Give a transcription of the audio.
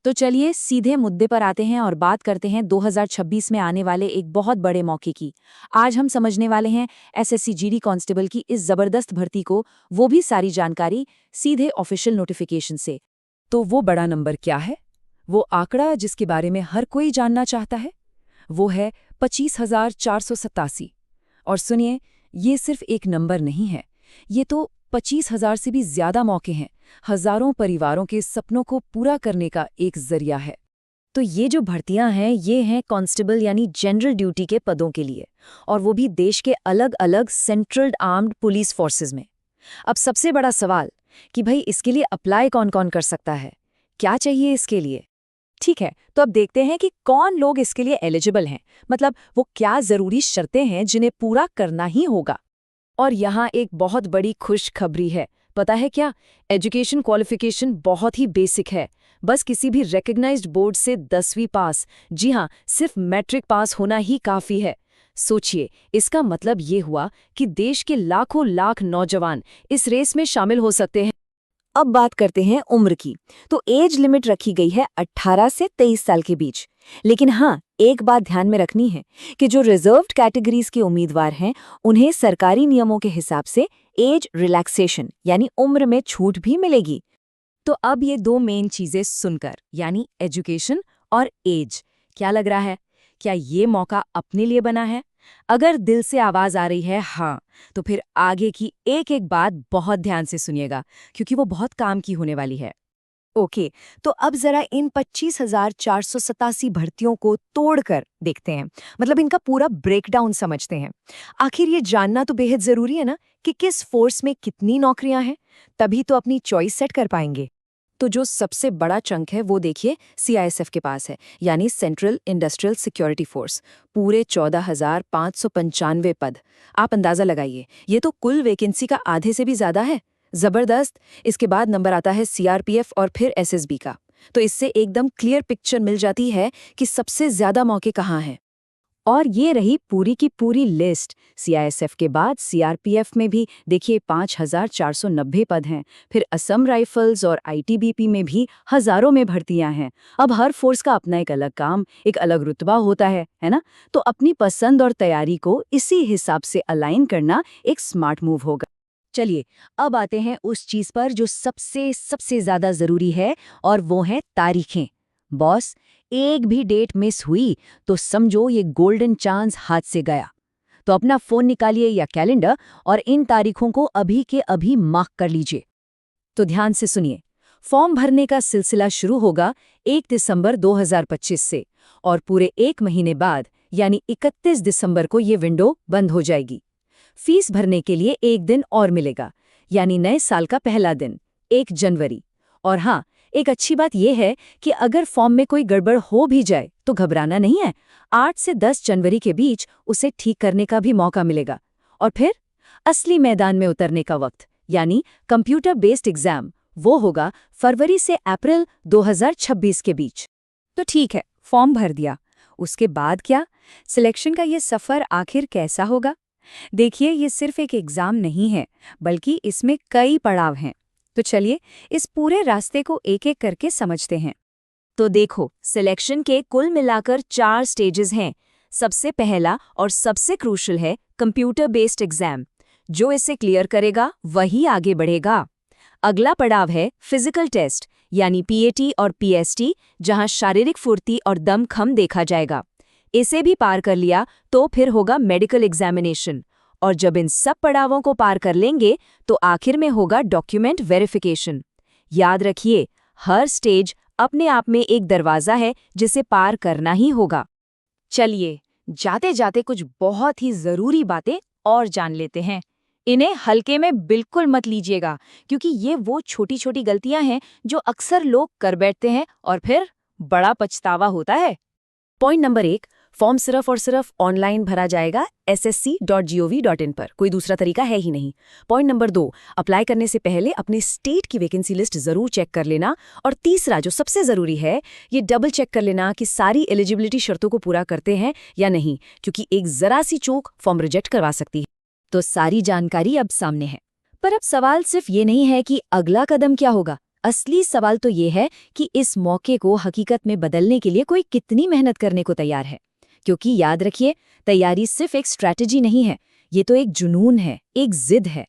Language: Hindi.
तो चलिए सीधे मुद्दे पर आते हैं और बात करते हैं 2026 में आने वाले एक बहुत बड़े मौके की। आज हम समझने वाले हैं एसएससी जीडी कांस्टेबल की इस जबरदस्त भर्ती को, वो भी सारी जानकारी सीधे ऑफिशियल नोटिफिकेशन से। तो वो बड़ा नंबर क्या है? वो आंकड़ा जिसके बारे में हर कोई जानना चाहता है? वो है 25,487। और सुनिए, ये सिर्फ एक नंबर नहीं है, ये तो 25,000 से भी ज्यादा मौके हैं, हजारों परिवारों के सपनों को पूरा करने का एक जरिया है। तो ये जो भर्तियां हैं ये हैं कांस्टेबल यानी जनरल ड्यूटी के पदों के लिए, और वो भी देश के अलग अलग सेंट्रल आर्म्ड पुलिस फोर्सेस में। अब सबसे बड़ा सवाल कि भाई इसके लिए अप्लाई कौन कौन कर सकता है, क्या चाहिए इसके लिए। ठीक है, तो अब देखते हैं कि कौन लोग इसके लिए एलिजिबल हैं, मतलब वो क्या जरूरी शर्तें हैं जिन्हें पूरा करना ही होगा। और यहाँ एक बहुत बड़ी खुशखबरी है, पता है क्या? एजुकेशन क्वालिफिकेशन बहुत ही बेसिक है, बस किसी भी रिकॉग्नाइज्ड बोर्ड से 10वीं पास, जी हाँ, सिर्फ मैट्रिक पास होना ही काफ़ी है। सोचिए, इसका मतलब ये हुआ कि देश के लाखों लाख नौजवान इस रेस में शामिल हो सकते हैं। अब बात करते हैं उम्र की, तो एज लिमिट रखी गई है 18 से 23 साल के बीच। लेकिन हाँ, एक बात ध्यान में रखनी है कि जो रिजर्व्ड कैटेगरीज के उम्मीदवार हैं उन्हें सरकारी नियमों के हिसाब से एज रिलैक्सेशन यानी उम्र में छूट भी मिलेगी। तो अब ये दो मेन चीजें सुनकर, यानी एजुकेशन और एज, क्या लग रहा है? क्या ये मौका अपने लिए बना है? अगर दिल से आवाज आ रही है हाँ, तो फिर आगे की एक एक बात बहुत ध्यान से सुनिएगा, क्योंकि वो बहुत काम की होने वाली है। ओके, तो अब जरा इन 25,487 भर्तियों को तोड़कर देखते हैं, मतलब इनका पूरा ब्रेकडाउन समझते हैं। आखिर ये जानना तो बेहद जरूरी है ना कि किस फोर्स में कितनी नौकरियां हैं, तभी तो अपनी चॉइस सेट कर पाएंगे। तो जो सबसे बड़ा चंक है वो देखिए सीआईएसएफ के पास है, यानी सेंट्रल इंडस्ट्रियल सिक्योरिटी फोर्स। पूरे 14,595 पद। आप अंदाजा लगाइए, ये तो कुल वैकेंसी का आधे से भी ज्यादा है। जबरदस्त। इसके बाद नंबर आता है सीआरपीएफ और फिर एसएसबी का। तो इससे एकदम क्लियर पिक्चर मिल जाती है कि सबसे ज्यादा मौके कहाँ हैं। और ये रही पूरी की पूरी लिस्ट। सीआईएसएफ के बाद सीआरपीएफ में भी देखिए 5,490 पद हैं। फिर असम राइफल्स और आईटीबीपी में भी हजारों में भर्तियां हैं। अब हर फोर्स का अपना एक अलग काम, एक अलग रुतबा होता है ना? तो अपनी पसंद और तैयारी को इसी हिसाब से अलाइन करना एक स्मार्ट मूव होगा। चलिए, अब आते हैं उस चीज पर जो सबसे सबसे ज्यादा जरूरी है, और वो है तारीखें। बॉस, एक भी डेट मिस हुई तो समझो ये गोल्डन चांस हाथ से गया। तो अपना फोन निकालिए या कैलेंडर और इन तारीखों को अभी के अभी मार्क कर लीजिए। तो ध्यान से सुनिए, फॉर्म भरने का सिलसिला शुरू होगा 1 दिसंबर 2025 से, और पूरे एक महीने बाद यानी 31 दिसंबर को ये विंडो बंद हो जाएगी। फीस भरने के लिए एक दिन और मिलेगा, यानी नए साल का पहला दिन, 1 जनवरी। और हाँ, एक अच्छी बात यह है कि अगर फॉर्म में कोई गड़बड़ हो भी जाए तो घबराना नहीं है। 8 से 10 जनवरी के बीच उसे ठीक करने का भी मौका मिलेगा। और फिर असली मैदान में उतरने का वक्त, यानी कंप्यूटर बेस्ड एग्जाम, वो होगा फरवरी से अप्रैल 2026 के बीच। तो ठीक है, फॉर्म भर दिया, उसके बाद क्या? सिलेक्शन का ये सफर आखिर कैसा होगा? देखिए, ये सिर्फ एक एग्जाम नहीं है, बल्कि इसमें कई पड़ाव हैं। तो चलिए इस पूरे रास्ते को एक एक करके समझते हैं। तो देखो, सिलेक्शन के कुल मिलाकर 4 स्टेजेस हैं। सबसे पहला और सबसे क्रूशल है कंप्यूटर बेस्ड एग्जाम। जो इसे क्लियर करेगा वही आगे बढ़ेगा। अगला पड़ाव है फिजिकल टेस्ट, यानी पीएटी और पीएसटी, जहां शारीरिक फुर्ती और दमखम देखा जाएगा। इसे भी पार कर लिया तो फिर होगा मेडिकल एग्जामिनेशन, और जब इन सब पड़ावों को पार कर लेंगे तो आखिर में होगा डॉक्यूमेंट वेरिफिकेशन। याद रखिए, हर स्टेज अपने आप में एक दरवाजा है जिसे पार करना ही होगा। चलिए, जाते जाते कुछ बहुत ही जरूरी बातें और जान लेते हैं। इन्हें हल्के में बिल्कुल मत लीजिएगा, क्योंकि ये वो छोटी छोटी गलतियां हैं जो अक्सर लोग कर बैठते हैं और फिर बड़ा पछतावा होता है। पॉइंट नंबर 1, फॉर्म सिर्फ और सिर्फ ऑनलाइन भरा जाएगा ssc.gov.in पर, कोई दूसरा तरीका है ही नहीं। पॉइंट नंबर 2, अप्लाई करने से पहले अपने स्टेट की वैकेंसी लिस्ट जरूर चेक कर लेना। और तीसरा, जो सबसे जरूरी है, ये डबल चेक कर लेना कि सारी एलिजिबिलिटी शर्तों को पूरा करते हैं या नहीं, क्योंकि एक जरा सी चूक फॉर्म रिजेक्ट करवा सकती है। तो सारी जानकारी अब सामने है, पर अब सवाल सिर्फ ये नहीं है कि अगला कदम क्या होगा। असली सवाल तो ये है कि इस मौके को हकीकत में बदलने के लिए कोई कितनी मेहनत करने को तैयार है। क्योंकि याद रखिए, तैयारी सिर्फ एक स्ट्रैटेजी नहीं है, ये तो एक जुनून है, एक जिद है।